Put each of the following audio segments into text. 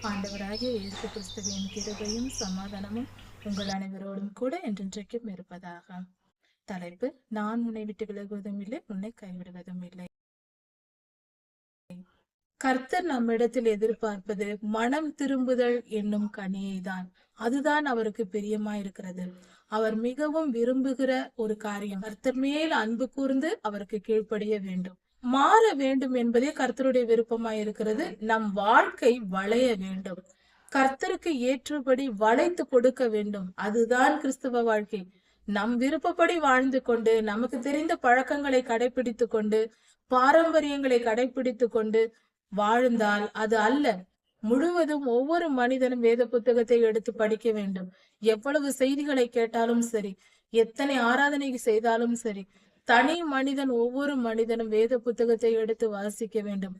ஆண்டவராகிய இயேசு கிறிஸ்துவின் கிருபையும் சமாதானமும் உங்கள் அனைவரோடும் கூட என்றென்றைக்கும் இருப்பதாக. தலைப்பு: நான் உன்னை விட்டு விலகுவதும் இல்லை, உன்னை கைவிடுவதும் இல்லை. கர்த்தர் நம்மிடத்தில் எதிர்பார்ப்பது மனம் திரும்புதல் என்னும் கனியை தான். அதுதான் அவருக்கு பிரியமா இருக்கிறது. அவர் மிகவும் விரும்புகிற ஒரு காரியம் கர்த்தர் மேல் அன்பு கூர்ந்து அவருக்கு கீழ்ப்படிய வேண்டும், மாற வேண்டும் என்பதே கர்த்தருடைய விருப்பமாய் இருக்கிறது. நம் வாழ்க்கை வளைய வேண்டும், கர்த்தருக்கு ஏற்றபடி வளைத்து கொடுக்க வேண்டும். அதுதான் கிறிஸ்தவ வாழ்க்கை. நம் விருப்பப்படி வாழ்ந்து கொண்டு, நமக்கு தெரிந்த பழக்கங்களை கடைபிடித்து கொண்டு, பாரம்பரியங்களை கடைபிடித்து கொண்டு வாழ்ந்தால் அது அல்ல. முழுவதும் ஒவ்வொரு மனிதனும் வேத புத்தகத்தை எடுத்து படிக்க வேண்டும். எவ்வளவு செய்திகளை கேட்டாலும் சரி, எத்தனை ஆராதனை செய்தாலும் சரி, தனி மனிதன் ஒவ்வொரு மனிதனும் வேத புத்தகத்தை எடுத்து வாசிக்க வேண்டும்.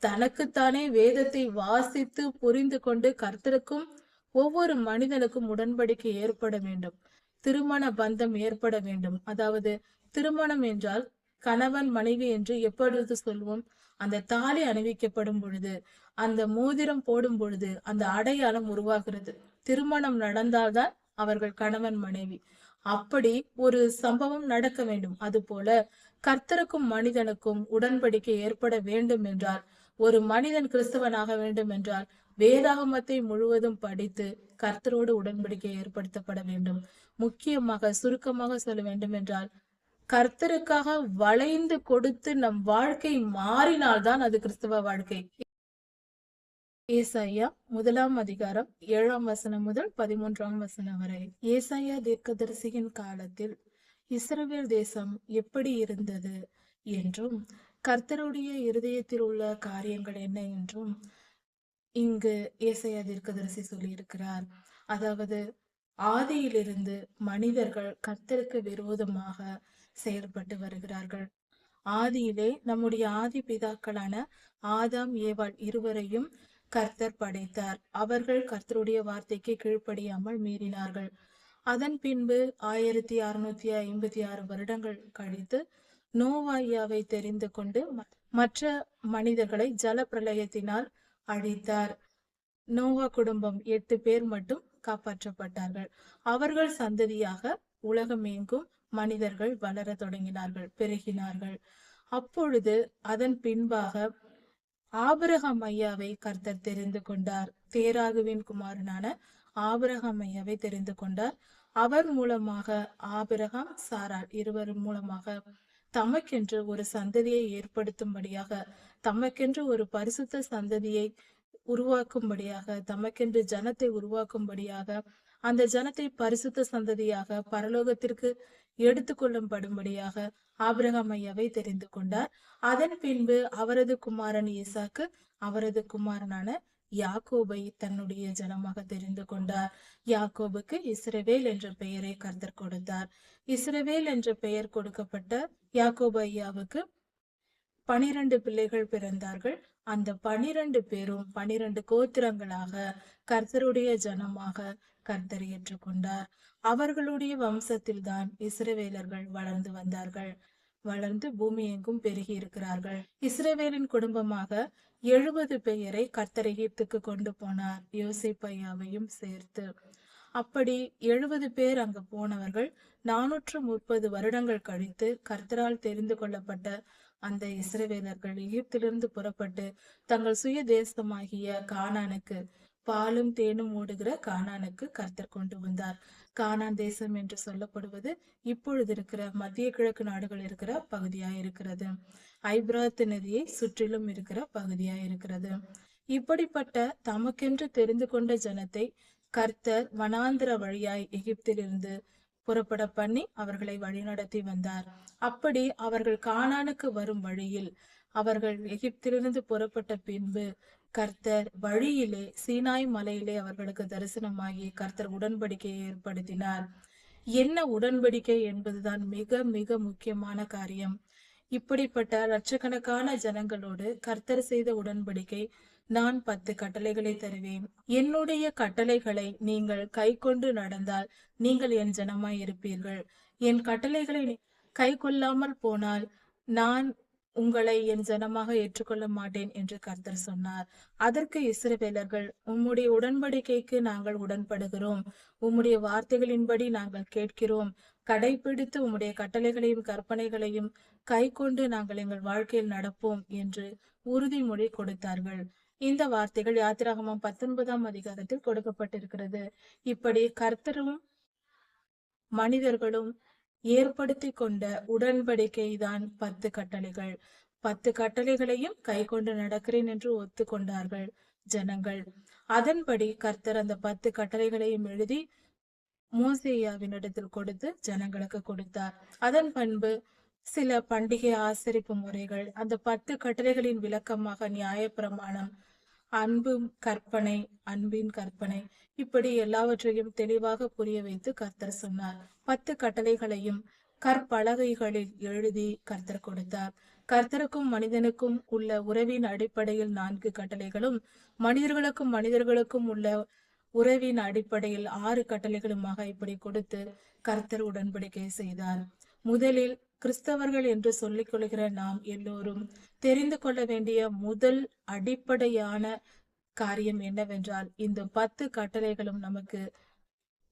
தனக்குத்தானே வேதத்தை வாசித்து புரிந்து கொண்டு கர்த்தருக்கும் ஒவ்வொரு மனிதனுக்கும் உடன்படிக்கை ஏற்பட வேண்டும். திருமண பந்தம் ஏற்பட வேண்டும். அதாவது திருமணம் என்றால் கணவன் மனைவி என்று எப்பொழுது சொல்வோம்? அந்த தாலி அணிவிக்கப்படும் பொழுது, அந்த மோதிரம் போடும் பொழுது அந்த அடையாளம் உருவாகிறது. திருமணம் நடந்தால்தான் அவர்கள் கணவன் மனைவி. அப்படி ஒரு சம்பவம் நடக்க வேண்டும். அது போல கர்த்தருக்கும் மனிதனுக்கும் உடன்படிக்கை ஏற்பட வேண்டும் என்றால், ஒரு மனிதன் கிறிஸ்தவனாக வேண்டும் என்றால் வேதாகமத்தை முழுவதும் படித்து கர்த்தரோடு உடன்படிக்கை ஏற்படுத்தப்பட வேண்டும். முக்கியமாக சுருக்கமாக சொல்ல வேண்டும் என்றால், கர்த்தருக்காக வளைந்து கொடுத்து நம் வாழ்க்கை மாறினால்தான் அது கிறிஸ்தவ வாழ்க்கை. ஏசாயா 1 அதிகாரம் 7 முதல் 13 வரை. ஏசாயா தீர்க்கதரிசியின் காலத்தில் இஸ்ரவேல் தேசம் எப்படி இருந்தது என்றும், கர்த்தருடைய இருதயத்தில் உள்ள காரியங்கள் என்ன என்றும் இங்கு ஏசாயா தீர்க்கதரிசி சொல்லியிருக்கிறார். அதாவது ஆதியிலிருந்து மனிதர்கள் கர்த்தருக்கு விரோதமாக செயல்பட்டு வருகிறார்கள். ஆதியிலே நம்முடைய ஆதி பிதாக்களான ஆதாம் ஏவாள் இருவரையும் கர்த்தர் படைத்தார். அவர்கள் கர்த்தருடைய வார்த்தைக்கு கீழ்ப்படியாமல் மீறினார்கள். அதன் பின்பு 1656 வருடங்கள் கழித்து நோவாயாவை தெரிந்து கொண்டு மற்ற மனிதர்களை ஜல பிரளயத்தினால் அழித்தார். நோவா குடும்பம் 8 பேர் மட்டும் காப்பாற்றப்பட்டார்கள். அவர்கள் சந்ததியாக உலகம் எங்கும் மனிதர்கள் வளர தொடங்கினார்கள், பெருகினார்கள். அப்பொழுது அதன் பின்பாக ஆபிரகாம் ஐயாவை கர்த்தர் தெரிந்து கொண்டார். தேராகுவின் குமாரனான ஆபிரகாம் ஐயாவை தெரிந்து கொண்டார். அவர் மூலமாக ஆபிரகாம் சாராள் இருவர் மூலமாக தமக்கென்று ஒரு சந்ததியை ஏற்படுத்தும்படியாக, தமக்கென்று ஒரு பரிசுத்த சந்ததியை உருவாக்கும்படியாக, தமக்கென்று ஜனத்தை உருவாக்கும்படியாக, அந்த ஜனத்தை பரிசுத்த சந்ததியாக பரலோகத்திற்கு எடுத்துக்கொள்ளும்படும்படியாக ஆபிரகாம் ஐயாவை தெரிந்து கொண்டார். அதன் பின்பு அவரது குமாரன் ஈசாக்கு அவரது குமாரனான யாக்கோபை தன்னுடைய ஜனமாக தெரிந்து கொண்டார். யாக்கோபுக்கு இஸ்ரவேல் என்ற பெயரை கர்த்தர் கொடுத்தார். இஸ்ரவேல் என்ற பெயர் கொடுக்கப்பட்ட யாக்கோபு ஐயாவுக்கு 12 பிள்ளைகள் பிறந்தார்கள். அந்த 12 பேரும் 12 கோத்திரங்களாக கர்த்தருடைய ஜனமாக கர்த்தர் ஏற்றுக்கொண்டார். அவர்களுடைய வம்சத்தில் தான் இஸ்ரவேலர்கள் வளர்ந்து வந்தார்கள். வளர்ந்து பூமி எங்கும் பெருகி இருக்கிறார்கள். இஸ்ரவேலின் குடும்பமாக 70 பெயரை கர்த்தர் எகிப்துக்கு கொண்டு போனார், யோசேப்பு ஐயாவையும் சேர்த்து. அப்படி 70 பேர் அங்கு போனவர்கள் 430 வருடங்கள் கழித்து கர்த்தரால் தெரிந்து கொள்ளப்பட்ட அந்த இஸ்ரவேலர்கள் எகிப்திலிருந்து புறப்பட்டு தங்கள் சுய தேசமாகிய கானானுக்கு, பாலும் தேனும் ஓடுகிற கானானுக்கு கர்த்தர் கொண்டு வந்தார். கானான் தேசம் என்று சொல்லப்படுவது இப்பொழுது இருக்கிற மத்திய கிழக்கு நாடுகள் இருக்கிற பகுதியாய் இருக்கிறது. ஐபிராத்து நதியை சுற்றிலும் இருக்கிற பகுதியாய் இருக்கிறது. இப்படிப்பட்ட தமக்கென்று தெரிந்து கொண்ட ஜனத்தை கர்த்தர் வனாந்திர வழியாய் எகிப்திலிருந்து புறப்பட பண்ணி அவர்களை வழிநடத்தி வந்தார். அப்படி அவர்கள் கானானுக்கு வரும் வழியில், அவர்கள் எகிப்திலிருந்து புறப்பட்ட பின்பு கர்த்தர் வழியிலே சீனாய் மலையிலே அவர்களுக்கு தரிசனமாகி கர்த்தர் உடன்படிக்கையை ஏற்படுத்தினார். என்ன உடன்படிக்கை என்பதுதான் மிக மிக முக்கியமான காரியம். இப்படிப்பட்ட லட்சக்கணக்கான ஜனங்களோடு கர்த்தர் செய்த உடன்படிக்கை, நான் 10 கட்டளைகளை தருவேன், என்னுடைய கட்டளைகளை நீங்கள் கை கொண்டு நடந்தால் நீங்கள் என் ஜனமாய் இருப்பீர்கள், என் கட்டளைகளை கை கொள்ளாமல் போனால் நான் உங்களை என் ஜனமாக ஏற்றுக்கொள்ள மாட்டேன் என்று கர்த்தர் சொன்னார். அதற்கு இஸ்ரவேலர்கள், உம்முடைய உடன்படிக்கைக்கு நாங்கள் உடன்படுகிறோம், உம்முடைய வார்த்தைகளின்படி நாங்கள் கேட்கிறோம், கடைபிடித்து உம்முடைய கட்டளைகளையும் கற்பனைகளையும் கை கொண்டு நாங்கள் எங்கள் வாழ்க்கையில் நடப்போம் என்று உறுதிமொழி கொடுத்தார்கள். இந்த வார்த்தைகள் யாத்திராகமம் 19ஆம் அதிகாரத்தில் கொடுக்கப்பட்டிருக்கிறது. இப்படி கர்த்தரும் மனிதர்களும் ஏற்படுத்தி கொண்ட உடன்படிக்கை தான் 10 கட்டளைகள். 10 கட்டளைகளையும் கை கொண்டு நடக்கிறேன் என்று ஒத்துக்கொண்டார்கள் ஜனங்கள். அதன்படி கர்த்தர் அந்த 10 கட்டளைகளையும் எழுதி மோசேயாவினிடத்தில் கொடுத்து ஜனங்களுக்கு கொடுத்தார். அதன் பண்பு சில பண்டிகை ஆசரிப்பு முறைகள், அந்த 10 கட்டளைகளின் விளக்கமாக நியாயப்பிரமாணம், அன்பின் கற்பனை, இப்படி எல்லாவற்றையும் தெளிவாக புரிய வைத்து கர்த்தர் சொன்னார். 10 கட்டளைகளையும் கற்பலகைகளில் எழுதி கர்த்தர் கொடுத்தார். கர்த்தருக்கும் மனிதனுக்கும் உள்ள உறவின் அடிப்படையில் 4 கட்டளைகளும், மனிதர்களுக்கும் உள்ள உறவின் அடிப்படையில் 6 கட்டளைகளுமாக இப்படி கொடுத்து கர்த்தர் உடன்படிக்கை செய்தார். முதலில் கிறிஸ்தவர்கள் என்று சொல்லிக் கொள்கிற நாம் எல்லோரும் தெரிந்து கொள்ள வேண்டிய முதல் அடிப்படையான காரியம் என்னவென்றால், இந்த 10 கட்டளைகளும் நமக்கு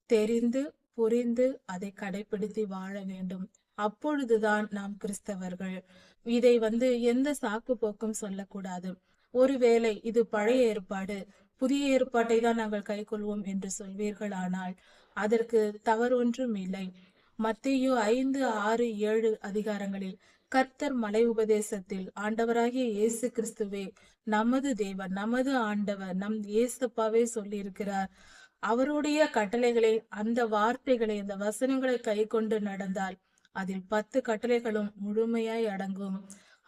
தெரிந்து புரிந்து அதை கடைபிடித்து வாழ வேண்டும். அப்பொழுதுதான் நாம் கிறிஸ்தவர்கள். இதை எந்த சாக்கு போக்கும் சொல்லக்கூடாது. ஒருவேளை இது பழைய ஏற்பாடு, புதிய ஏற்பாட்டை தான் நாங்கள் கை கொள்வோம் என்று சொல்வீர்களானால் அதற்கு தவறு ஒன்றும் இல்லை. மத்தேயு 5, 6, 7 அதிகாரங்களில் கர்த்தர் மலை உபதேசத்தில் ஆண்டவராகிய இயேசு கிறிஸ்துவே நமது தேவன், நமது ஆண்டவர், நம் இயேசப்பாவே சொல்லி இருக்கிறார். அவருடைய கட்டளைகளை, அந்த வார்த்தைகளை, அந்த வசனங்களை கை கொண்டு நடந்தால் அதில் 10 கட்டளைகளும் முழுமையாய் அடங்கும்.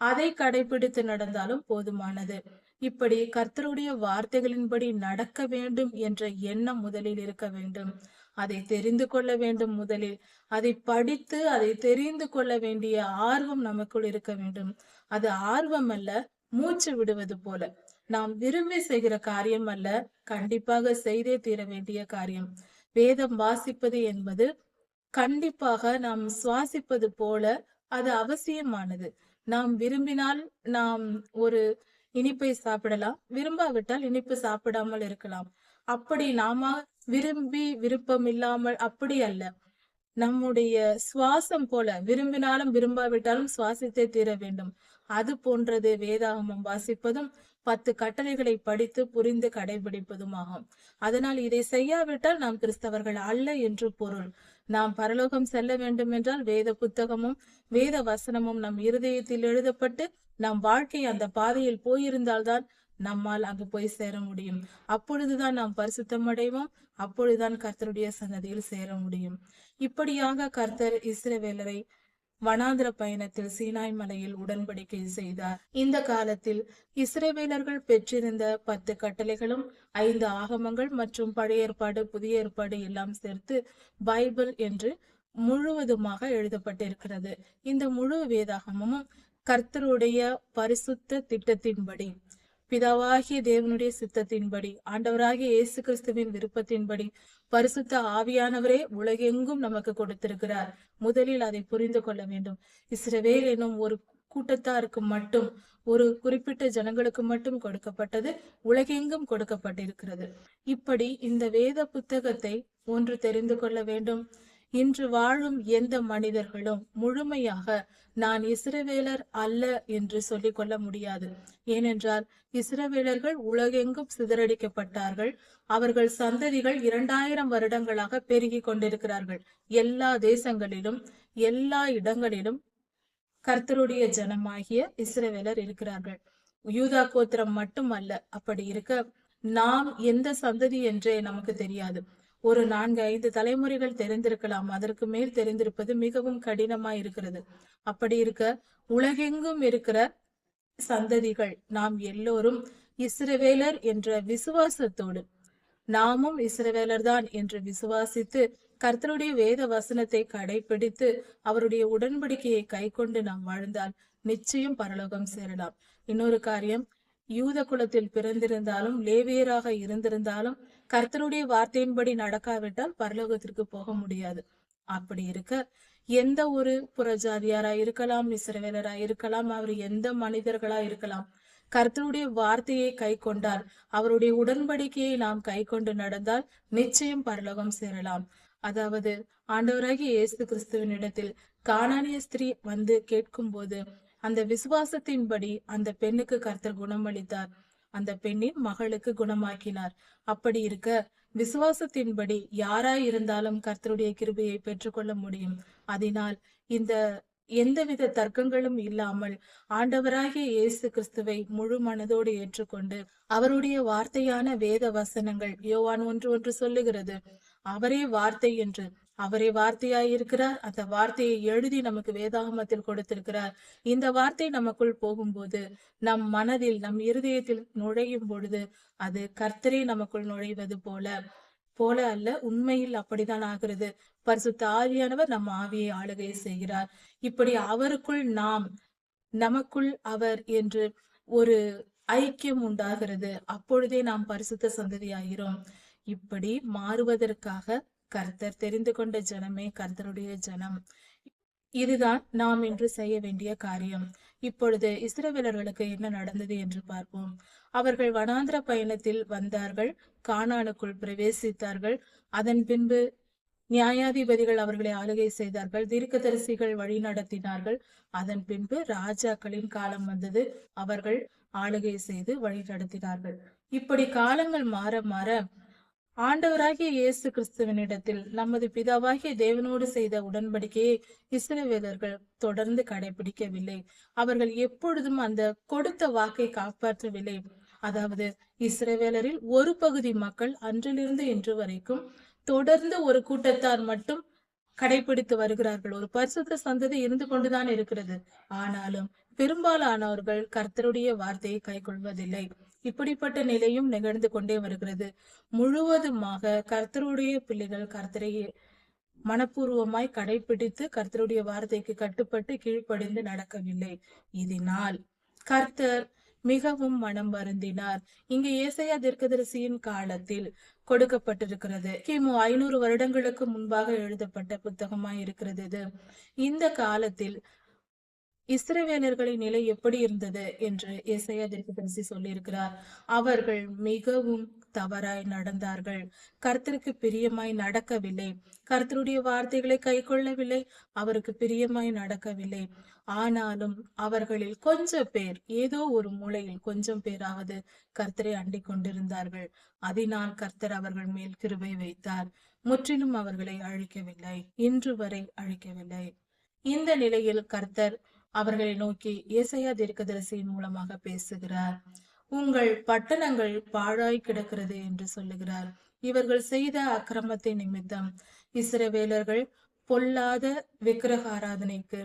அதை கடைபிடித்து நடந்தாலும் போதுமானது. இப்படி கர்த்தருடைய வார்த்தைகளின்படி நடக்க வேண்டும் என்ற எண்ணம் முதலில் இருக்க வேண்டும். அதை தெரிந்து கொள்ள வேண்டும். முதலில் அதை படித்து அதை தெரிந்து கொள்ள வேண்டிய ஆர்வம் நமக்குள் இருக்க வேண்டும். அது ஆர்வம் அல்ல, மூச்சு விடுவது போல. நாம் விரும்பி செய்கிற காரியம் அல்ல, கண்டிப்பாக செய்தே தீர வேண்டிய காரியம். வேதம் வாசிப்பது என்பது கண்டிப்பாக நாம் சுவாசிப்பது போல அது அவசியமானது. நாம் விரும்பினால் நாம் ஒரு இனிப்பை சாப்பிடலாம், விரும்பாவிட்டால் இனிப்பு சாப்பிடாமல் இருக்கலாம். அப்படி நாம விரும்பி விருப்பம் இல்லாமல் அப்படி அல்ல. நம்முடைய சுவாசம் போல விரும்பினாலும் விரும்பாவிட்டாலும் சுவாசித்தே தீர வேண்டும். அது போன்றது வேதாகமம் வாசிப்பதும் 10 கட்டளைகளை படித்து புரிந்து கடைபிடிப்பதும் ஆகும். அதனால் இதை செய்யாவிட்டால் நாம் கிறிஸ்தவர்கள் அல்ல என்று பொருள். நாம் பரலோகம் செல்ல வேண்டும் என்றால் வேத புத்தகமும் வேத வசனமும் நம் இருதயத்தில் எழுதப்பட்டு நம் வாழ்க்கை அந்த பாதையில் போயிருந்தால்தான் நம்மால் அங்கு போய் சேர முடியும். அப்பொழுதுதான் நாம் பரிசுத்தம் அடைவோம். அப்பொழுதுதான் கர்த்தருடைய சன்னதியில் சேர முடியும். இப்படியாக கர்த்தர் இஸ்ரவேலரை வனாந்திர பயணத்தில் சீனாய் மலையில் உடன்படிக்கை செய்தார். இந்த காலத்தில் இஸ்ரவேலர்கள் பெற்றிருந்த 10 கட்டளைகளும் 5 ஆகமங்கள் மற்றும் பழைய ஏற்பாடு புதிய ஏற்பாடு எல்லாம் சேர்த்து பைபிள் என்று முழுவதுமாக எழுதப்பட்டிருக்கிறது. இந்த முழு வேதாகமும் கர்த்தருடைய பரிசுத்த திட்டத்தின்படி, பிதாவாகிய தேவனுடைய சித்தத்தின்படி, ஆண்டவராகிய இயேசு கிறிஸ்துவின் விருப்பத்தின்படி பரிசுத்த ஆவியானவரே உலகெங்கும் நமக்கு கொடுத்திருக்கிறார். முதலில் அதை புரிந்து கொள்ள வேண்டும். இஸ்ரவேல் எனும் ஒரு கூட்டத்தாருக்கு மட்டும், ஒரு குறிப்பிட்ட ஜனங்களுக்கு மட்டும் கொடுக்கப்பட்டது, உலகெங்கும் கொடுக்கப்பட்டிருக்கிறது. இப்படி இந்த வேத புத்தகத்தை ஒன்று தெரிந்து கொள்ள வேண்டும். இன்று வாழும் எந்த மனிதர்களும் முழுமையாக நான் இஸ்ரவேலர் அல்ல என்று சொல்லிக் கொள்ள முடியாது. ஏனென்றால் இஸ்ரவேலர்கள் உலகெங்கும் சிதறடிக்கப்பட்டார்கள். அவர்கள் சந்ததிகள் 2000 வருடங்களாக பெருகி கொண்டிருக்கிறார்கள். எல்லா தேசங்களிலும் எல்லா இடங்களிலும் கர்த்தருடைய ஜனமாகிய இஸ்ரவேலர் இருக்கிறார்கள். யூதா கோத்திரம் மட்டும் அல்ல. அப்படி இருக்க நாம் எந்த சந்ததி என்றே நமக்கு தெரியாது. ஒரு 4-5 தலைமுறைகள் தெரிந்திருக்கலாம், அதற்கு மேல் தெரிந்திருப்பது மிகவும் கடினமாய் இருக்கிறது. அப்படி இருக்க உலகெங்கும் இருக்கிற சந்ததிகள் நாம் எல்லோரும் இஸ்ரவேலர் என்ற விசுவாசத்தோடு, நாமும் இஸ்ரவேலர் தான் என்று விசுவாசித்து கர்த்தருடைய வேத வசனத்தை கடைபிடித்து அவருடைய உடன்படிக்கையை கை கொண்டு நாம் வாழ்ந்தால் நிச்சயம் பரலோகம் சேரலாம். இன்னொரு காரியம், யூத குலத்தில் பிறந்திருந்தாலும் லேவியராக இருந்திருந்தாலும் கர்த்தருடைய வார்த்தையின்படி நடக்காவிட்டால் பரலோகத்திற்கு போக முடியாது. அப்படி இருக்க எந்த ஒரு புறஜாதியாரா இருக்கலாம், இஸ்ரவேலரா இருக்கலாம், அவர் எந்த மனிதர்களா இருக்கலாம், கர்த்தருடைய வார்த்தையை கை கொண்டால், அவருடைய உடன்படிக்கையை நாம் கை கொண்டு நடந்தால் நிச்சயம் பரலோகம் சேரலாம். அதாவது ஆண்டவராகிய இயேசு கிறிஸ்துவின் இடத்தில் கானானிய ஸ்திரீ வந்து கேட்கும் போது அந்த விசுவாசத்தின்படி அந்த பெண்ணுக்கு கர்த்தர் குணமளித்தார். அந்த பெண்ணின் மகளுக்கு குணமாக்கினார். அப்படி இருக்க விசுவாசத்தின்படி யாராய் இருந்தாலும் கர்த்தருடைய கிருபையை பெற்றுக்கொள்ள முடியும். அதனால் இந்த எந்தவித தர்க்கங்களும் இல்லாமல் ஆண்டவராகிய இயேசு கிறிஸ்துவை முழு மனதோடு ஏற்றுக்கொண்டு அவருடைய வார்த்தையான வேத வசனங்கள் யோவான் 1:1 சொல்லுகிறது, அவரே வார்த்தை என்று. அவரே வார்த்தையாய் இருக்கிறார். அந்த வார்த்தையை எழுதி நமக்கு வேதாகமத்தில் கொடுத்திருக்கிறார். இந்த வார்த்தை நமக்குள் போகும்போது நம் மனதில் நம் இருதயத்தில் நுழையும் பொழுது அது கர்த்தரே நமக்குள் நுழைவது போல அல்ல, உண்மையில் அப்படித்தான் ஆகிறது. பரிசுத்த ஆவியானவர் நம் ஆவியை ஆளுகை செய்கிறார். இப்படி அவருக்குள் நாம், நமக்குள் அவர் என்று ஒரு ஐக்கியம் உண்டாகிறது. அப்பொழுதே நாம் பரிசுத்த சந்ததியாகிறோம். இப்படி மாறுவதற்காக கர்த்தர் தெரிந்து கொண்ட ஜனமே கர்த்தருடைய ஜனம். இதுதான் நாம் இன்று செய்ய வேண்டிய காரியம். இப்பொழுது இஸ்ரவேலர்களுக்கு என்ன நடந்தது என்று பார்ப்போம். அவர்கள் வனாந்திர பயணத்தில் வந்தார்கள், கானானுக்குள் பிரவேசித்தார்கள். அதன் பின்பு நியாயாதிபதிகள் அவர்களை ஆளுகை செய்தார்கள், தீர்க்கதரிசிகள் வழி நடத்தினார்கள். அதன் பின்பு ராஜாக்களின் காலம் வந்தது, அவர்கள் ஆளுகை செய்து வழி நடத்தினார்கள். இப்படி காலங்கள் மாற மாற ஆண்டவராகிய இயேசு கிறிஸ்துவனிடத்தில் நமது பிதாவாகிய தேவனோடு செய்த உடன்படிக்கையை இஸ்ரவேலர்கள் தொடர்ந்து கடைபிடிக்கவில்லை. அவர்கள் எப்பொழுதும் அந்த கொடுத்த வாக்கை காப்பாற்றவில்லை. அதாவது இஸ்ரவேலரில் ஒரு பகுதி மக்கள் அன்றிலிருந்து இன்று வரைக்கும் தொடர்ந்து ஒரு கூட்டத்தார் மட்டும் கடைபிடித்து வருகிறார்கள். ஒரு பரிசுத்த சந்ததி இருந்து கொண்டுதான் இருக்கிறது. ஆனாலும் பெரும்பாலானவர்கள் கர்த்தருடைய வார்த்தையை கை கொள்வதில்லை. இப்படிப்பட்ட நிலையும் நிகழ்ந்து கொண்டே வருகிறது. முழுவதுமாக கர்த்தருடைய பிள்ளைகள் கர்த்தரை மனப்பூர்வமாய் கடைபிடித்து கர்த்தருடைய வார்த்தைக்கு கட்டுப்பட்டு கீழ்ப்படிந்து நடக்கவில்லை. இதனால் கர்த்தர் மிகவும் மனம் வருந்தினார். இங்கு ஏசாயா தீர்க்கதரிசியின் காலத்தில் கொடுக்கப்பட்டிருக்கிறது. கிமு 500 வருடங்களுக்கு முன்பாக எழுதப்பட்ட புத்தகமாய் இருக்கிறது இது. இந்த காலத்தில் இஸ்ரவேலர்களின் நிலை எப்படி இருந்தது என்று ஏசாயா தீர்க்கதரிசி சொல்லியிருக்கிறார். அவர்கள் மிகவும் தவறாய் நடந்தார்கள். கர்த்தருக்கு பிரியமாய் நடக்கவில்லை. கர்த்தருடைய வார்த்தைகளை கை கொள்ளவில்லை. அவருக்கு பிரியமாய் நடக்கவில்லை. ஆனாலும் அவர்களில் கொஞ்சம் பேர், ஏதோ ஒரு மூலையில் கொஞ்சம் பேராவது கர்த்தரை அண்டிக் கொண்டிருந்தார்கள். அதனால் கர்த்தர் அவர்கள் மேல் கிருபை வைத்தார். முற்றிலும் அவர்களை அழிக்கவில்லை, இன்று வரை அழிக்கவில்லை. இந்த நிலையில் கர்த்தர் அவர்களை நோக்கி ஏசாயா தீர்க்கதரிசியின் மூலமாக பேசுகிறார். உங்கள் பட்டணங்கள் பாழாய் கிடக்கிறது என்று சொல்லுகிறார். இவர்கள் செய்த அக்கிரமத்தை நிமித்தம் இஸ்ரவேலர்கள் பொல்லாத விக்கிரக ஆராதனைக்கு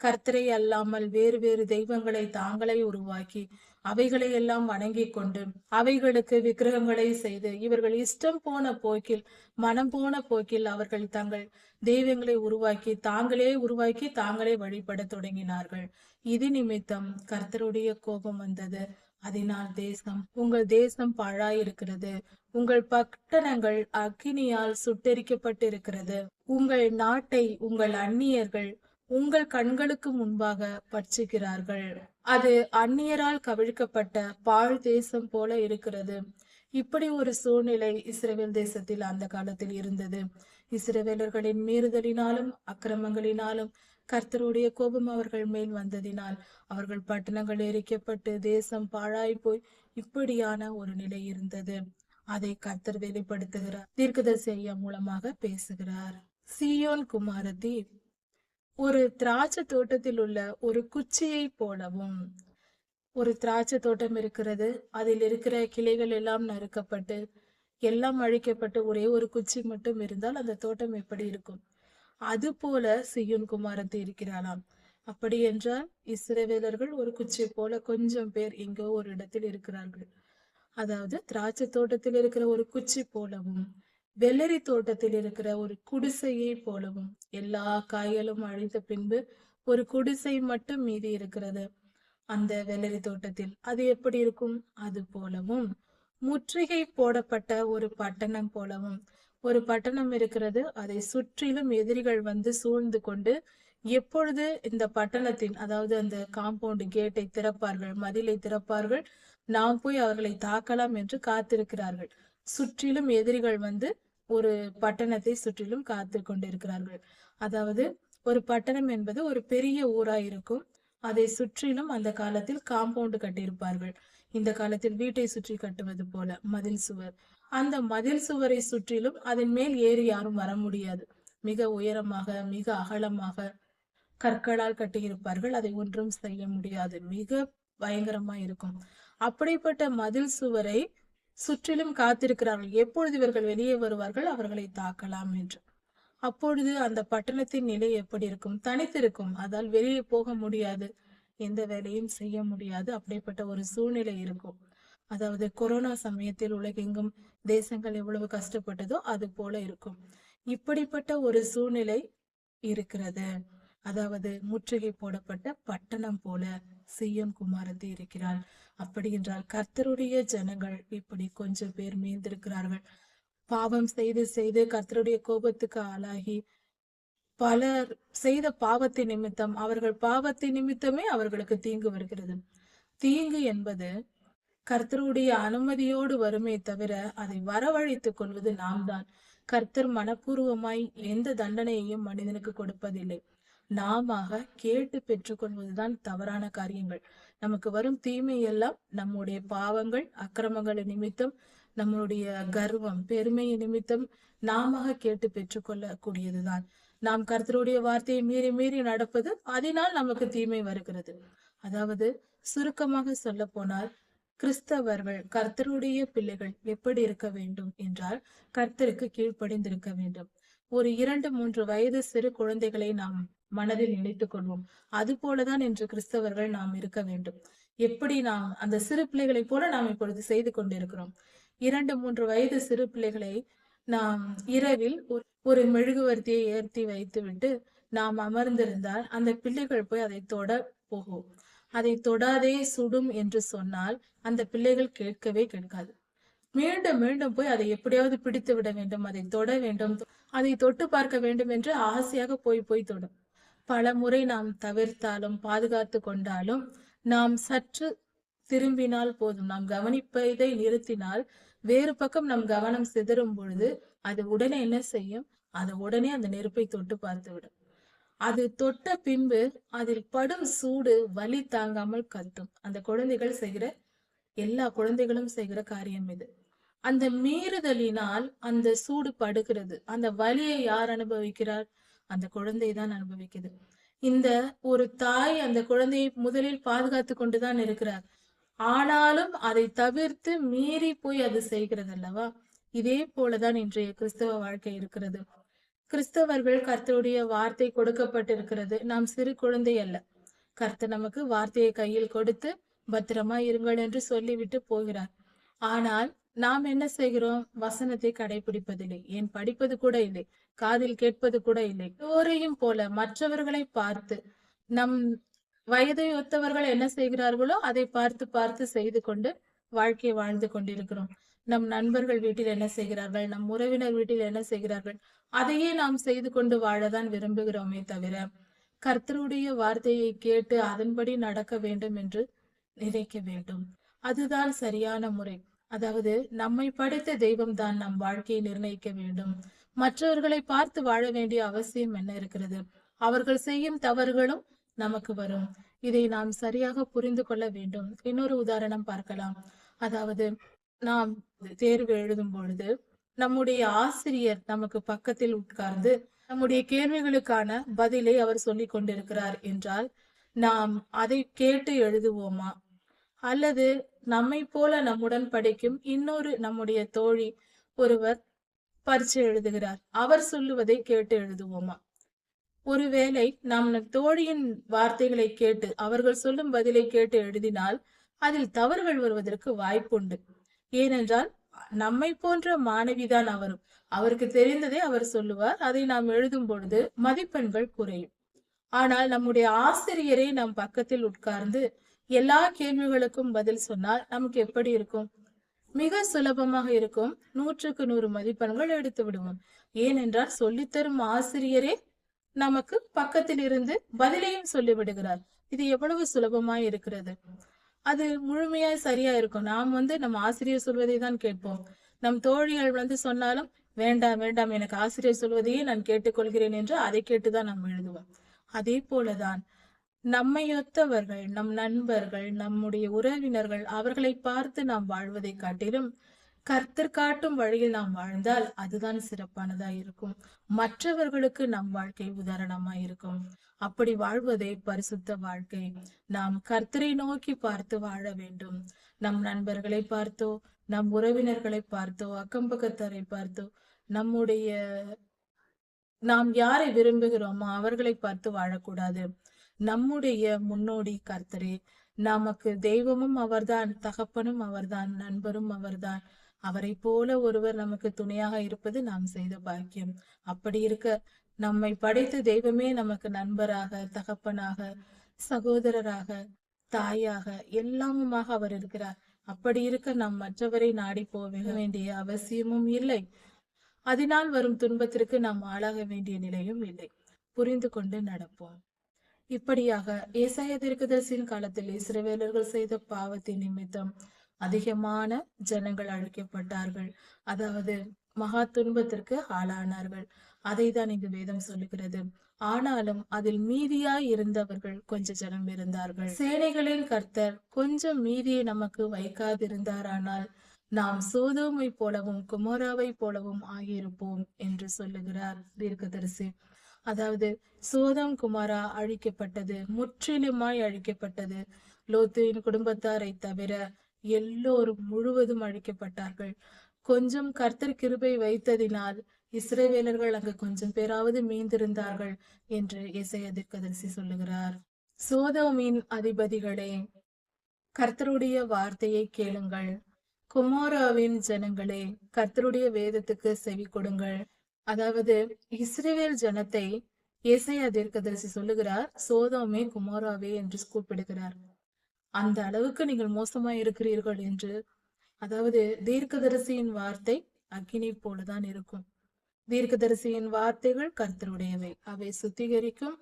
கர்த்தரை அல்லாமல் வேறு வேறு தெய்வங்களை தாங்களே உருவாக்கி அவைகளை எல்லாம் வணங்கி கொண்டு அவைகளுக்கு விக்கிரகங்களை செய்து இவர்கள் இஷ்டம் போன போக்கில், மனம் போன போக்கில் அவர்கள் தங்கள் தெய்வங்களை உருவாக்கி தாங்களே வழிபட தொடங்கினார்கள். இது நிமித்தம் கர்த்தருடைய கோபம் வந்தது. அதனால் உங்கள் தேசம் பாழாயிருக்கிறது. உங்கள் பட்டணங்கள் அக்கினியால் சுட்டெரிக்கப்பட்டிருக்கிறது. உங்கள் நாட்டை உங்கள் அந்நியர்கள் உங்கள் கண்களுக்கு முன்பாக பட்சிக்கிறார்கள். அது அந்நியரால் கவிழ்க்கப்பட்ட பாழ் தேசம் போல இருக்கிறது. இப்படி ஒரு சூழ்நிலை இஸ்ரவேல் தேசத்தில் அந்த காலத்தில் இருந்தது. இஸ்ரவேலர்களின் மீறுதலினாலும் அக்கிரமங்களினாலும் கர்த்தருடைய கோபம் அவர்கள் மேல் வந்ததினால் அவர்கள் பட்டணங்கள் எரிக்கப்பட்டு தேசம் பாழாய் போய் இப்படியான ஒரு நிலை இருந்தது. அதை கர்த்தர் வெளிப்படுத்துகிறார். தீர்க்கதரிசி ஐயா மூலமாக பேசுகிறார். சீயோன் குமாரத்தி ஒரு திராட்சை தோட்டத்தில் உள்ள ஒரு குச்சியை போலவும், ஒரு திராட்சை தோட்டம் இருக்கிறது, அதில் இருக்கிற கிளைகள் எல்லாம் நறுக்கப்பட்டு எல்லாம் அழிக்கப்பட்டு ஒரே ஒரு குச்சி மட்டும் இருந்தால் அந்த தோட்டம் எப்படி இருக்கும்? அது போல சீயோன் குமாரத்தி இருக்கிறாளாம். அப்படி என்றால் இஸ்ரவேலர்கள் ஒரு குச்சி போல கொஞ்சம் பேர் எங்கோ ஒரு இடத்தில் இருக்கிறார்கள். அதாவது திராட்சை தோட்டத்தில் இருக்கிற ஒரு குச்சி போலவும் வெள்ளரி தோட்டத்தில் இருக்கிற ஒரு குடிசையை போலவும், எல்லா காய்களும் அழித்த பின்பு ஒரு குடிசை மட்டும் மீதி இருக்கிறது அந்த வெள்ளரி தோட்டத்தில். அது எப்படி இருக்கும்? அது போலவும் முற்றுகை போடப்பட்ட ஒரு பட்டணம் போலவும் ஒரு பட்டணம் இருக்கிறது. அதை சுற்றிலும் எதிரிகள் வந்து சூழ்ந்து கொண்டு, எப்பொழுது இந்த பட்டணத்தின், அதாவது அந்த காம்பவுண்ட் கேட்டை திறப்பார்கள், மதிலை திறப்பார்கள், நாம் போய் அவர்களை தாக்கலாம் என்று காத்திருக்கிறார்கள். சுற்றிலும் எதிரிகள் வந்து ஒரு பட்டணத்தை சுற்றிலும் காத்து கொண்டிருக்கிறார்கள். அதாவது ஒரு பட்டணம் என்பது ஒரு பெரிய ஊராயிருக்கும். அதை சுற்றிலும் அந்த காலத்தில் காம்பவுண்ட் கட்டியிருப்பார்கள். இந்த காலத்தில் வீட்டை சுற்றி கட்டுவது போல மதில் சுவர். அந்த மதில் சுவரை சுற்றிலும் அதன் மேல் ஏறி யாரும் வர முடியாது. மிக உயரமாக, மிக அகலமாக கற்களால் கட்டியிருப்பார்கள். அதை ஒன்றும் செய்ய முடியாது. மிக பயங்கரமா இருக்கும். அப்படிப்பட்ட மதில் சுவரை சுற்றிலும் காத்திருக்கிறார்கள். எப்பொழுது இவர்கள் வெளியே வருவார்கள், அவர்களை தாக்கலாம் என்று. அப்பொழுது அந்த பட்டணத்தின் நிலை எப்படி இருக்கும்? தனித்திருக்கும். அதால் வெளியே போக முடியாது, எந்த வேலையும் செய்ய முடியாது. அப்படிப்பட்ட ஒரு சூழ்நிலை இருக்கும். அதாவது கொரோனா சமயத்தில் உலகெங்கும் தேசங்கள் எவ்வளவு கஷ்டப்பட்டதோ அது போல இருக்கும். இப்படிப்பட்ட ஒரு சூழ்நிலை இருக்கிறது. அதாவது முற்றுகை போடப்பட்ட பட்டணம் போல சீயோன் குமாரத்தி இருக்கிறாள். அப்படி என்றால் கர்த்தருடைய ஜனங்கள் இப்படி கொஞ்சம் பேர் மீந்திருக்கிறார்கள். பாவம் செய்து செய்து கர்த்தருடைய கோபத்துக்கு ஆளாகி பலர் செய்த பாவத்தின் நிமித்தம், அவர்கள் பாவத்தின் நிமித்தமே அவர்களுக்கு தீங்கு வருகிறது. தீங்கு என்பது கர்த்தருடைய அனுமதியோடு வருமே தவிர அதை வரவழைத்துக் கொள்வது நாம் தான். கர்த்தர் மனப்பூர்வமாய் எந்த தண்டனையையும் மனிதனுக்கு கொடுப்பதில்லை. நாம கேட்டு பெற்றுக்கொள்வதுதான் தவறான காரியங்கள். நமக்கு வரும் தீமை எல்லாம் நம்முடைய பாவங்கள், அக்கிரமங்கள் நிமித்தம், நம்மளுடைய கர்வம், பெருமையின் நிமித்தம் நாம கேட்டு பெற்றுக்கொள்ளக்கூடியதுதான். நாம் கர்த்தருடைய வார்த்தையை மீறி மீறி நடப்பது, அதனால் நமக்கு தீமை வருகிறது. அதாவது சுருக்கமாக சொல்ல போனால், கிறிஸ்தவர்கள், கர்த்தருடைய பிள்ளைகள் எப்படி இருக்க வேண்டும் என்றால், கர்த்தருக்கு கீழ்ப்படிந்திருக்க வேண்டும். ஒரு 2-3 வயது சிறு குழந்தைகளை நாம் மனதில் நினைத்துக் கொள்வோம். அது போலதான் இன்று கிறிஸ்தவர்கள் நாம் இருக்க வேண்டும். எப்படி நாம் அந்த சிறு பிள்ளைகளை போல நாம் இப்பொழுது செய்து கொண்டிருக்கிறோம். 2-3 வயது சிறு பிள்ளைகளை நாம் இரவில் ஒரு மெழுகுவர்த்தியை ஏற்றி வைத்து விட்டு நாம் அமர்ந்திருந்தால் அந்த பிள்ளைகள் போய் அதை தொட போகும். அதை தொடாதே, சுடும் என்று சொன்னால் அந்த பிள்ளைகள் கேட்கவே கேட்காது. மீண்டும் மீண்டும் போய் அதை எப்படியாவது பிடித்து விட வேண்டும், அதை தொட வேண்டும், அதை தொட்டு பார்க்க வேண்டும் என்று ஆசையாக போய் போய் தொடும். பல முறை நாம் தவிர்த்தாலும் பாதுகாத்து கொண்டாலும் நாம் சற்று திரும்பினால் போதும். நாம் கவனிப்பதை நிறுத்தினால் வேறு பக்கம் நம் கவனம் சிதறும் பொழுது அது உடனே என்ன செய்யும்? அது உடனே அந்த நெருப்பை தொட்டு பார்த்து விடும். அது தொட்ட பின்பு அதில் படும் சூடு வலி தாங்காமல் கத்தும். அந்த குழந்தைகள் செய்கிற, எல்லா குழந்தைகளும் செய்கிற காரியம் இது. அந்த மீறுதலினால் அந்த சூடு படுகிறது. அந்த வலியை யார் அனுபவிக்கிறார்? அந்த குழந்தை தான் அனுபவிக்குது. இந்த ஒரு தாய் அந்த குழந்தையை முதலில் பாதுகாத்து கொண்டுதான் இருக்கிறார். ஆனாலும் அதை தவிர்த்து மீறி போய் அது செய்கிறது அல்லவா? இதே போலதான் இன்றைய கிறிஸ்தவ வாழ்க்கை இருக்கிறது. கிறிஸ்தவர்கள், கர்த்தருடைய வார்த்தை கொடுக்கப்பட்டிருக்கிறது. நாம் சிறு குழந்தை அல்ல. கர்த்தர் நமக்கு வார்த்தையை கையில் கொடுத்து பத்திரமா இருங்கள் என்று சொல்லிவிட்டு போகிறார். ஆனால் நாம் என்ன செய்கிறோம்? வசனத்தை கடைபிடிப்பதில்லை. ஏன் படிப்பது கூட இல்லை, காதில் கேட்பது கூட இல்லை. எல்லோரையும் போல மற்றவர்களை பார்த்து, நம் வயதை ஒத்தவர்கள் என்ன செய்கிறார்களோ அதை பார்த்து பார்த்து செய்து கொண்டு வாழ்க்கை வாழ்ந்து கொண்டிருக்கிறோம். நம் நண்பர்கள் வீட்டில் என்ன செய்கிறார்கள், நம் உறவினர் வீட்டில் என்ன செய்கிறார்கள், அதையே நாம் செய்து கொண்டு வாழதான் விரும்புகிறோமே தவிர கர்த்தருடைய வார்த்தையை கேட்டு அதன்படி நடக்க வேண்டும் என்று நினைக்க வேண்டும். அதுதான் சரியான முறை. அதாவது நம்மை படைத்த தெய்வம் தான் நம் வாழ்க்கையை நிர்ணயிக்க வேண்டும். மற்றவர்களை பார்த்து வாழ வேண்டிய அவசியம் என்ன இருக்கிறது? அவர்கள் செய்யும் தவறுகளும் நமக்கு வரும். இதை நாம் சரியாக புரிந்து கொள்ள வேண்டும். இன்னொரு உதாரணம் பார்க்கலாம். அதாவது நாம் தேர்வு எழுதும் பொழுது நம்முடைய ஆசிரியர் நமக்கு பக்கத்தில் உட்கார்ந்து நம்முடைய கேள்விகளுக்கான பதிலை அவர் சொல்லிக் கொண்டிருக்கிறார் என்றால் நாம் அதை கேட்டு எழுதுவோமா? அல்லது நம்மை போல நம்முடன் படிக்கும் இன்னொரு நம்முடைய தோழி ஒருவர் பரீட்சை எழுதுகிறார், அவர் சொல்லுவதை கேட்டு எழுதுவோமா? ஒருவேளை நம் தோழியின் வார்த்தைகளை கேட்டு அவர்கள் சொல்லும் பதிலை கேட்டு எழுதினால் அதில் தவறுகள் வருவதற்கு வாய்ப்புண்டு. ஏனென்றால் நம்மை போன்ற மாணவிதான் அவரும். அவருக்கு தெரிந்ததை அவர் சொல்லுவார். அதை நாம் எழுதும் பொழுது மதிப்பெண்கள் குறையும். ஆனால் நம்முடைய ஆசிரியரை நம் பக்கத்தில் உட்கார்ந்து எல்லா கேள்விகளுக்கும் பதில் சொன்னால் நமக்கு எப்படி இருக்கும்? மிக சுலபமாக இருக்கும். 100க்கு 100 மதிப்பெண்கள் எடுத்து விடுவோம். ஏனென்றால் சொல்லித்தரும் ஆசிரியரே நமக்கு பக்கத்தில் இருந்து பதிலையும் சொல்லிவிடுகிறார். இது எவ்வளவு சுலபமாய் இருக்கிறது. அது முழுமையாய் சரியா இருக்கும். நாம் நம்ம ஆசிரியர் சொல்வதை தான் கேட்போம். நம் தோழிகள் சொன்னாலும் வேண்டாம் வேண்டாம், எனக்கு ஆசிரியர் சொல்வதையே நான் கேட்டுக்கொள்கிறேன் என்று அதை கேட்டுதான் நாம் எழுதுவோம். அதே போலதான் நம்மையொத்தவர்கள், நம் நண்பர்கள், நம்முடைய உறவினர்கள், அவர்களை பார்த்து நாம் வாழ்வதை காட்டிலும் கர்த்தர் காட்டும் வழியில் நாம் வாழ்ந்தால் அதுதான் சிறப்பானதா இருக்கும். மற்றவர்களுக்கு நம் வாழ்க்கை உதாரணமா இருக்கும். அப்படி வாழ்வதே பரிசுத்த வாழ்க்கை. நாம் கர்த்தரை நோக்கி பார்த்து வாழ வேண்டும். நம் நண்பர்களை பார்த்தோ, நம் உறவினர்களை பார்த்தோ, அக்கம் பக்கத்தாரை பார்த்தோ, நம்முடைய நாம் யாரை விரும்புகிறோமோ அவர்களை பார்த்து வாழக்கூடாது. நம்முடைய முன்னோடி கர்த்தரே, நமக்கு தெய்வமும் அவர்தான், தகப்பனும் அவர்தான், நண்பரும் அவர்தான். அவரை போல ஒருவர் நமக்கு துணையாக இருப்பது நாம் செய்த பாக்கியம். அப்படி இருக்க நம்மை படைத்த தெய்வமே நமக்கு நண்பராக, தகப்பனாக, சகோதரராக, தாயாக, எல்லாமுமாக அவர் இருக்கிறார். அப்படி இருக்க நாம் மற்றவரை நாடி போக வேண்டிய அவசியமும் இல்லை. அதனால் வரும் துன்பத்திற்கு நாம் ஆளாக வேண்டிய நிலையும் இல்லை. புரிந்து கொண்டு நடப்போம். இப்படியாக ஏசாயா தீர்க்கதரிசியின் காலத்தில் இஸ்ரவேலர்கள் செய்த பாவத்தின் நிமித்தம் அதிகமான ஜனங்கள் அழிக்கப்பட்டார்கள். அதாவது மகா துன்பத்திற்கு ஆளானார்கள். அதை தான் இங்கு வேதம் சொல்லுகிறது. ஆனாலும் அதில் மீதியாய் இருந்தவர்கள் கொஞ்ச ஜனம் இருந்தார்கள். சேனைகளின் கர்த்தர் கொஞ்சம் மீதியை நமக்கு வைக்காதிருந்தாரானால் நாம் சோதோமை போலவும் குமோராவை போலவும் ஆகியிருப்போம் என்று சொல்லுகிறார் தீர்க்கதரிசி. அதாவது சோதம் குமாரா அழிக்கப்பட்டது, முற்றிலுமாய் அழிக்கப்பட்டது. லோத்துவின் குடும்பத்தாரை தவிர எல்லோரும் முழுவதும் அழிக்கப்பட்டார்கள். கொஞ்சம் கர்த்தர் கிருபை வைத்ததினால் இஸ்ரவேலர்கள் அங்கு கொஞ்சம் பேராவது மீந்திருந்தார்கள் என்று ஏசாயா தீர்க்கதரிசி சொல்லுகிறார். சோதோமின் அதிபதிகளே, கர்த்தருடைய வார்த்தையை கேளுங்கள். குமாராவின் ஜனங்களே, கர்த்தருடைய வேதத்துக்கு செவி கொடுங்கள். அதாவது இஸ்ரவேல் ஜனத்தை ஏசாயா தீர்க்கதரிசி சொல்லுகிறார் சோதோமே குமாராவே என்று கூப்பிடுகிறார். அந்த அளவுக்கு நீங்கள் மோசமாய் இருக்கிறீர்கள் என்று. அதாவது தீர்க்கதரிசியின் வார்த்தை அக்கினி போலதான் இருக்கும். தீர்க்கதரிசியின் வார்த்தைகள் கர்த்தருடையவை. அவை சுத்திகரிக்கும்.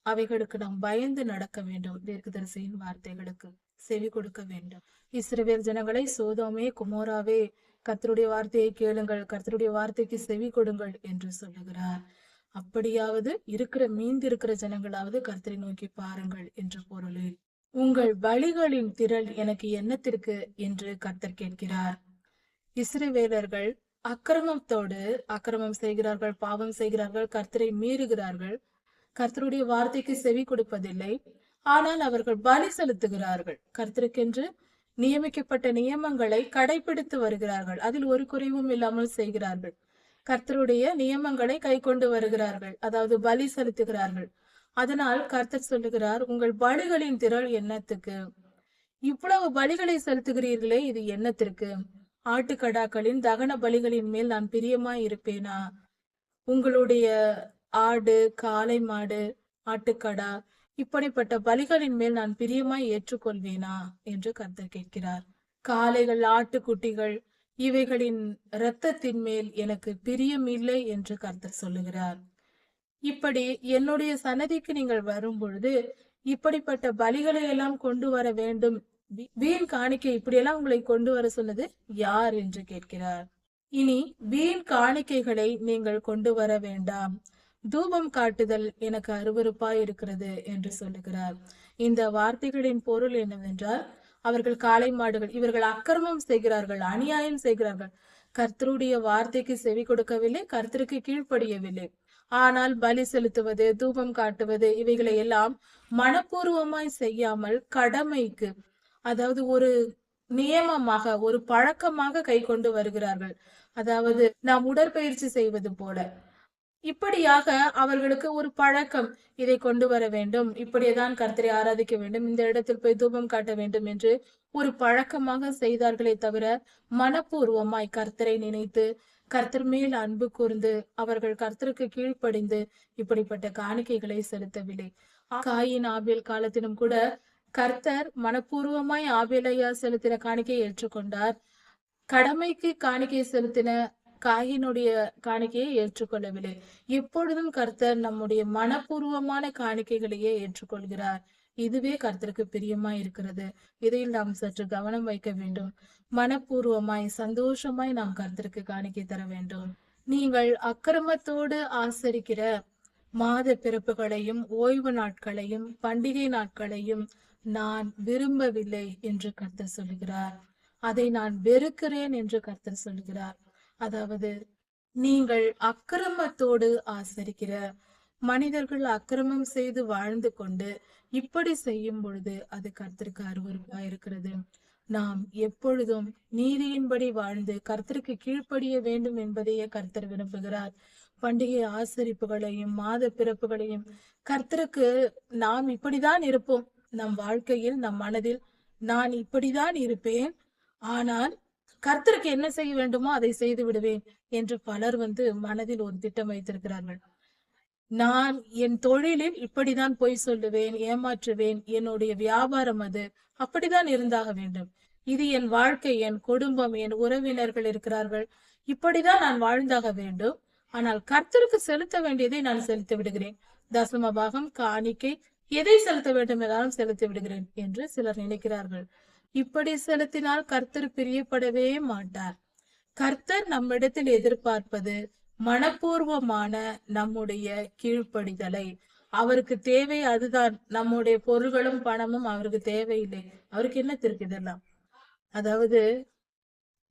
அவைகளுக்கு நாம் பயந்து நடக்க வேண்டும். தீர்க்கதரிசியின் வார்த்தைகளுக்கு செவி கொடுக்க வேண்டும். இஸ்ரவேல் ஜனங்களை சோதோமே குமோராவே, கர்த்தருடைய வார்த்தையை கேளுங்கள், கர்த்தருடைய வார்த்தைக்கு செவி கொடுங்கள் என்று சொல்லுகிறார். அப்படியாவது மீந்திருக்கிற ஜனங்களாவது கர்த்தரை நோக்கி பாருங்கள் என்று பொருளில். உங்கள் பலிகளின் திரள் எனக்கு என்னத்திற்கு என்று கர்த்தர் கேட்கிறார். இஸ்ரவேலர்கள் அக்கிரமம் செய்கிறார்கள், பாவம் செய்கிறார்கள், கர்த்தரை மீறுகிறார்கள், கர்த்தருடைய வார்த்தைக்கு செவி கொடுப்பதில்லை. ஆனால் அவர்கள் பலி செலுத்துகிறார்கள். கர்த்தருக்கென்று நியமிக்கப்பட்ட நியமங்களை கடைபிடித்து வருகிறார்கள். அதில் ஒரு குறைவும் இல்லாமல் செய்கிறார்கள். கர்த்தருடைய நியமங்களை கை கொண்டு வருகிறார்கள். அதாவது பலி செலுத்துகிறார்கள். அதனால் கர்த்தர் சொல்லுகிறார், உங்கள் பலிகளின் திரள் என்னத்துக்கு? இவ்வளவு பலிகளை செலுத்துகிறீர்களே, இது என்னத்திற்கு? ஆட்டுக்கடாக்களின் தகன பலிகளின் மேல் நான் பிரியமாய் இருப்பேனா? உங்களுடைய ஆடு, காளை மாடு, ஆட்டுக்கடா இப்படிப்பட்ட பலிகளின் மேல் நான் பிரியமாய் ஏற்றுக்கொள்வேனா என்று கர்த்தர் கேட்கிறார். காளைகள், ஆட்டுக்குட்டிகள் இவைகளின் இரத்தத்தின் மேல் எனக்கு பிரியம் இல்லை என்று கர்த்தர் சொல்லுகிறார். இப்படி என்னுடைய சன்னதிக்கு நீங்கள் வரும் பொழுது இப்படிப்பட்ட பலிகளை எல்லாம் கொண்டு வர வேண்டும், வீண் காணிக்கை இப்படியெல்லாம் உங்களை கொண்டு வர சொன்னது யார் என்று கேட்கிறார். இனி வீண் காணிக்கைகளை நீங்கள் கொண்டு வர வேண்டாம், தூபம் காட்டுதல் எனக்கு அருவருப்பாய் இருக்கிறது என்று சொல்லுகிறார். இந்த வார்த்தைகளின் பொருள் என்னவென்றால், அவர்கள் காளை மாடுகள், இவர்கள் அக்கிரமம் செய்கிறார்கள், அநியாயம் செய்கிறார்கள், கர்த்தருடைய வார்த்தைக்கு செவி கொடுக்கவில்லை, கர்த்தருக்கு கீழ்ப்படியவில்லை. ஆனால் பலி செலுத்துவது, தூபம் காட்டுவது இவைகளை எல்லாம் மனப்பூர்வமாய் செய்யாமல் கடமைக்கு, அதாவது ஒரு நியமமாக, ஒரு பழக்கமாக கை கொண்டு வருகிறார்கள். அதாவது நாம் உடற்பயிற்சி செய்வது போல. இப்படியாக அவர்களுக்கு ஒரு பழக்கம், இதை கொண்டு வர வேண்டும், இப்படியேதான் கர்த்தரை ஆராதிக்க வேண்டும், இந்த இடத்தில் போய் தூபம் காட்ட வேண்டும் என்று ஒரு பழக்கமாக செய்தார்களே தவிர மனப்பூர்வமாய் கர்த்தரை நினைத்து கர்த்தர் மேல் அன்பு கூர்ந்து அவர்கள் கர்த்தருக்கு கீழ்ப்படிந்து இப்படிப்பட்ட காணிக்கைகளை செலுத்தவில்லை. காயின் ஆபேல் காலத்திலும் கூட கர்த்தர் மனப்பூர்வமாய் ஆபேலையா செலுத்தின காணிக்கையை ஏற்றுக்கொண்டார். கடமைக்கு காணிக்கை செலுத்தின காயினுடைய காணிக்கையை ஏற்றுக்கொள்ளவில்லை. எப்பொழுதும் கர்த்தர் நம்முடைய மனப்பூர்வமான காணிக்கைகளையே ஏற்றுக்கொள்கிறார். இதுவே கர்த்தருக்கு பிரியமாய் இருக்கிறது. இதில் நாம் சற்று கவனம் வைக்க வேண்டும். மனப்பூர்வமாய் சந்தோஷமாய் நாம் கர்த்தருக்கு காணிக்கை தர வேண்டும். நீங்கள் அக்கிரமத்தோடு ஆசரிக்கிற மாத பிறப்புகளையும் ஓய்வு நாட்களையும் பண்டிகை நாட்களையும் நான் விரும்பவில்லை என்று கர்த்தர் சொல்கிறார். அதை நான் வெறுக்கிறேன் என்று கர்த்தர் சொல்கிறார். அதாவது நீங்கள் அக்கிரமத்தோடு ஆசரிக்கிற மனிதர்கள் அக்கிரமம் செய்து வாழ்ந்து கொண்டு இப்படி செய்யும் பொழுது அது கர்த்தருக்கு அருவருப்பா இருக்கிறது. நாம் எப்பொழுதும் நீதியின்படி வாழ்ந்து கர்த்தருக்கு கீழ்ப்படிய வேண்டும் என்பதையே கர்த்தர் விரும்புகிறார். பண்டிகை ஆசரிப்புகளையும் மாத பிறப்புகளையும் கர்த்தருக்கு நாம் இப்படிதான் இருப்போம். நம் வாழ்க்கையில் நம் மனதில் நான் இப்படிதான் இருப்பேன், ஆனால் கர்த்தருக்கு என்ன செய்ய வேண்டுமோ அதை செய்து விடுவேன் என்று பலர் மனதில் ஒரு திட்டம் வைத்திருக்கிறார்கள். நான் என் தொழிலில் இப்படிதான் பொய் சொல்லுவேன், ஏமாற்றுவேன், என்னுடைய வியாபாரம் அது அப்படிதான் இருந்தாக வேண்டும், இது என் வாழ்க்கை, என் குடும்பம், என் உறவினர்கள் இருக்கிறார்கள், இப்படிதான் நான் வாழ்ந்தாக வேண்டும். ஆனால் கர்த்தருக்கு செலுத்த வேண்டியதை நான் செலுத்தி விடுகிறேன். தசம பாகம், காணிக்கை, எதை செலுத்த வேண்டும் என்றாலும் செலுத்தி விடுகிறேன் என்று சிலர் நினைக்கிறார்கள். இப்படி செலுத்தினால் கர்த்தர் பிரியப்படவே மாட்டார். கர்த்தர் நம்மிடத்தில் எதிர்பார்ப்பது மனப்பூர்வமான நம்முடைய கீழ்ப்படிதலை. அவருக்கு தேவை அதுதான். நம்முடைய பொருள்களும் பணமும் அவருக்கு தேவையில்லை. அவருக்கு என்ன இதெல்லாம்? அதாவது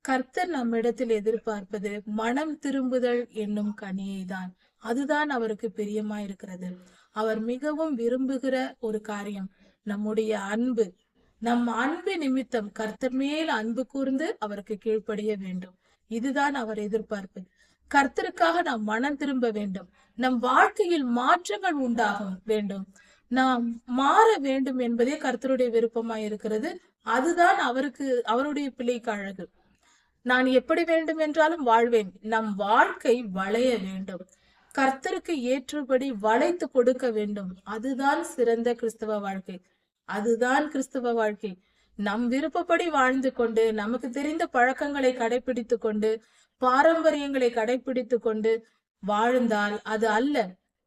கர்த்தர் நம்மிடத்தில் எதிர்பார்ப்பது மனம் திரும்புதல் என்னும் கனியை தான். அதுதான் அவருக்கு பிரியமா இருக்கிறது. அவர் மிகவும் விரும்புகிற ஒரு காரியம் நம்முடைய அன்பு. நம் அன்பு நிமித்தம் கர்த்தர் மேல் அன்பு கூர்ந்து அவருக்கு கீழ்ப்படிய வேண்டும். இதுதான் அவர் எதிர்பார்ப்பு. கர்த்தருக்காக நாம் மனம் திரும்ப வேண்டும். நம் வாழ்க்கையில் மாற்றங்கள் உண்டாகும் வேண்டும். நாம் மாற வேண்டும் என்பதே கர்த்தருடைய விருப்பமாய் இருக்கிறது. அதுதான் அவருடைய பிள்ளைக்கு அழகு. நான் எப்படி வேண்டும் என்றாலும் வாழ்வேன். நம் வாழ்க்கை வளைய வேண்டும். கர்த்தருக்கு ஏற்றபடி வளைத்து கொடுக்க வேண்டும். அதுதான் சிறந்த கிறிஸ்தவ வாழ்க்கை. அதுதான் கிறிஸ்தவ வாழ்க்கை. நம் விருப்பப்படி வாழ்ந்து கொண்டு நமக்கு தெரிந்த பழக்கங்களை கடைபிடித்து கொண்டு பாரம்பரியங்களை கடைபிடித்து கொண்டு வாழ்ந்தால் அது அல்ல.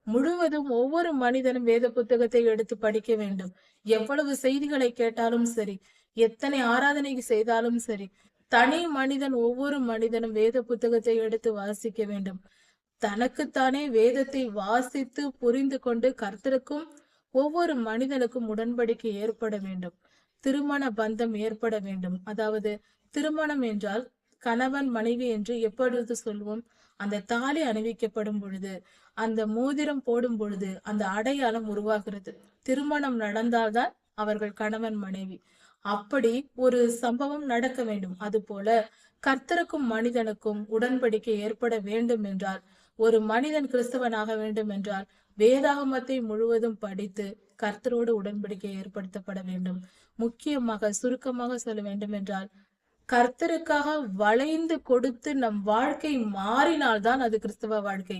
முழுவதும் ஒவ்வொரு மனிதனும் வேத புத்தகத்தை எடுத்து படிக்க வேண்டும். எவ்வளவு செய்திகளை கேட்டாலும் சரி, எத்தனை ஆராதனை செய்தாலும் சரி, தனி மனிதன் ஒவ்வொரு மனிதனும் வேத புத்தகத்தை எடுத்து வாசிக்க வேண்டும். தனக்குத்தானே வேதத்தை வாசித்து புரிந்து கொண்டு கர்த்தருக்கும் ஒவ்வொரு மனிதனுக்கும் உடன்படிக்கை ஏற்பட வேண்டும். திருமண பந்தம் ஏற்பட வேண்டும். அதாவது திருமணம் என்றால் கணவன் மனைவி என்று எப்பொழுது சொல்வோம்? அந்த தாலி அணிவிக்கப்படும் பொழுது, அந்த மோதிரம் போடும் பொழுது அந்த அடையாளம் உருவாகிறது. திருமணம் நடந்தால்தான் அவர்கள் கணவன் மனைவி. அப்படி ஒரு சம்பவம் நடக்க வேண்டும். அது போல கர்த்தருக்கும் மனிதனுக்கும் உடன்படிக்கை ஏற்பட வேண்டும் என்றால், ஒரு மனிதன் கிறிஸ்தவனாக வேண்டும் என்றால் வேதாகமத்தை முழுவதும் படித்து கர்த்தரோடு உடன்படிக்கை ஏற்படுத்தப்பட வேண்டும். முக்கியமாக சுருக்கமாக சொல்ல வேண்டும் என்றால், கர்த்தருக்காக வளைந்து கொடுத்து நம் வாழ்க்கை மாறினால்தான் அது கிறிஸ்தவ வாழ்க்கை.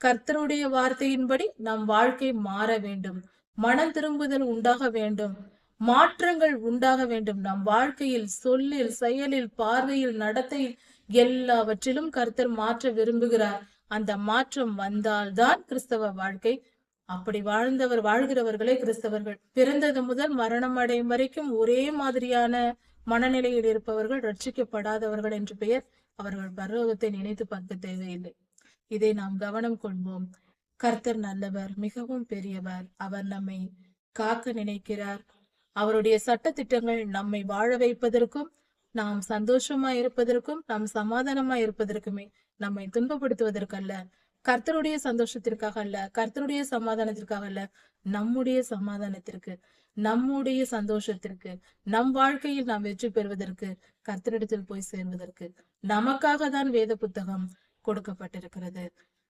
கர்த்தருடைய வார்த்தையின்படி நம் வாழ்க்கை மாற வேண்டும். மனம் திரும்புதல் உண்டாக வேண்டும். மாற்றங்கள் உண்டாக வேண்டும். நம் வாழ்க்கையில், சொல்லில், செயலில், பார்வையில், நடத்தையில் எல்லாவற்றிலும் கர்த்தர் மாற்ற விரும்புகிறார். அந்த மாற்றம் வந்தால்தான் கிறிஸ்தவ வாழ்க்கை. அப்படி வாழ்கிறவர்களே கிறிஸ்தவர்கள். பிறந்தது முதல் மரணம் அடையும் வரைக்கும் ஒரே மாதிரியான மனநிலையில் இருப்பவர்கள் ரட்சிக்கப்படாதவர்கள் என்று பெயர். அவர்கள் பரலோகத்தை நினைத்து பார்க்க தேவையில்லை. இதை நாம் கவனம் கொள்வோம். கர்த்தர் நல்லவர், மிகவும் பெரியவர். அவர் நம்மை காக்க நினைக்கிறார். அவருடைய சட்ட திட்டங்கள் நம்மை வாழ வைப்பதற்கும், நாம் சந்தோஷமா இருப்பதற்கும், நாம் சமாதானமா இருப்பதற்குமே, நம்மை துன்பப்படுத்துவதற்கல்ல, கர்த்தருடைய சந்தோஷத்திற்காக அல்ல, கர்த்தருடைய சமாதானத்திற்காக அல்ல, நம்முடைய சமாதானத்திற்கு, நம்முடைய சந்தோஷத்திற்கு, நம் வாழ்க்கையில் நாம் வெற்றி பெறுவதற்கு, கர்த்தரிடத்தில் போய் சேர்வதற்கு நமக்காக தான் வேத புத்தகம் கொடுக்கப்பட்டிருக்கிறது.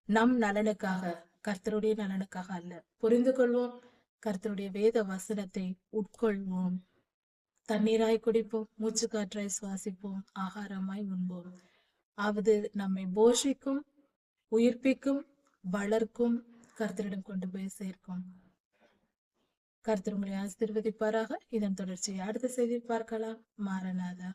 நம் நலனுக்காக, கர்த்தருடைய நலனுக்காக அல்ல. புரிந்து கொள்வோம். கர்த்தருடைய வேத வசனத்தை உட்கொள்வோம். தண்ணீராய் குடிப்போம், மூச்சு காற்றாய் சுவாசிப்போம், ஆகாரமாய் உண்போம். அது நம்மை போஷிக்கும், உயிர்ப்பிக்கும், வளர்க்கும், கர்த்தரிடம் கொண்டு போய் சேர்க்கும். கர்த்தர் உங்களை ஆசீர்வதிப்பாராக. இதன் தொடர்ச்சியை அடுத்த செய்தி பார்க்கலாம். மாரநாதா.